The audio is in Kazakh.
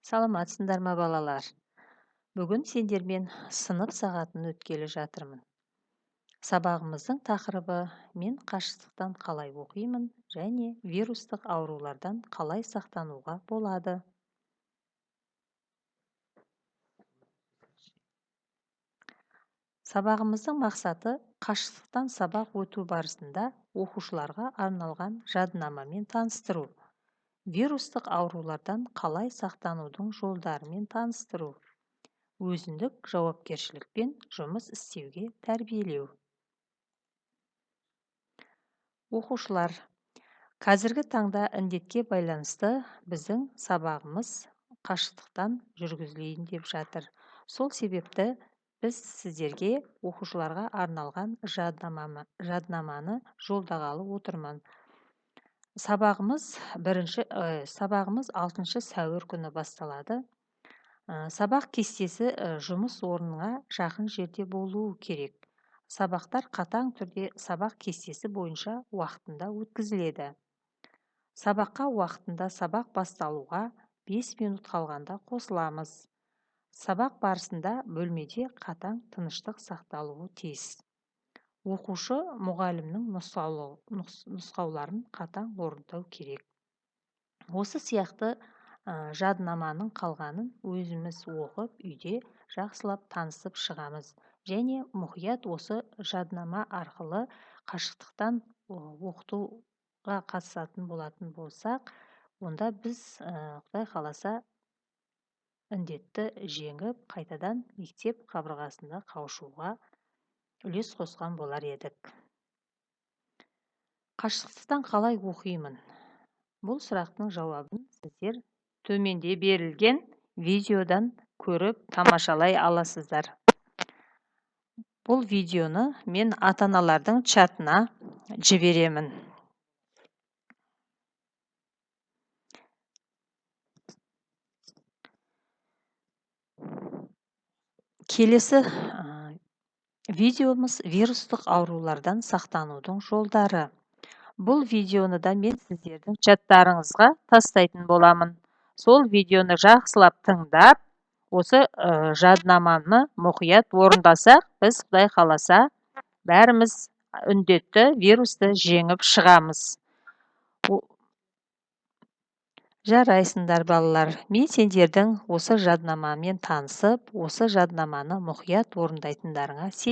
Саламатсыңдар ма балалар? Бүгін сендермен сынып сағатын өткелі жатырмын. Сабағымыздың тақырыбы мен қашықтықтан қалай оқимын және вирустық аурулардан қалай сақтануға болады. Сабағымыздың мақсаты қашықтықтан сабақ өту барысында оқушыларға арналған жадынамамен таныстыру, вирустық аурулардан қалай сақтанудың жолдарымен таныстыру, өзіндік жауапкершілікпен жұмыс істеуге тәрбиелеу. Оқушылар, қазіргі таңда індетке байланысты біздің сабағымыз қашықтықтан жүргізілейін деп жатыр. Сол себепті біз сіздерге оқушыларға арналған жадынаманы жолдағалы отырмын. Сабағымыз 6 сәуір күні басталады. Сабақ кестесі жұмыс орнына жақын жерде болуы керек. Сабақтар қатаң түрде сабақ кестесі бойынша уақытында өткізіледі. Сабаққа уақытында сабақ басталуға 5 минут қалғанда қосыламыз. Сабақ барысында бөлмеде қатаң тыныштық сақталуы тиіс. Оқушы мұғалімнің нұсқауларын қатаң орындау керек. Осы сияқты жадынаманың қалғанын өзіміз оқып, үйде жақсылап танысып шығамыз. Және мұқият осы жадынама арқылы қашықтықтан оқытуға қатысатын болатын болсақ, онда біз Құдай қаласа індетті жеңіп, қайтадан мектеп қабырғасында қауышуға үлес қосқан болар едік. Қашықтықтан қалай оқимын? Бұл сұрақтың жауабын сіздер төменде берілген видеодан көріп тамашалай аласыздар. Бұл видеоны мен ата-аналардың чатына жіберемін. Келесі видеомыз вирустық аурулардан сақтанудың жолдары. Бұл видеоны да мен сіздердің чаттарыңызға тастайтын боламын. Сол видеоны жақсылап тыңдап, осы жадынаманы мұқият орындасақ, біз Құдай қаласа бәріміз індетті вирусты жеңіп шығамыз. Жарайсыңдар балалар, мен сендердің осы жадынамамен танысып, осы жадынаманы мұқият орындайтындарыңа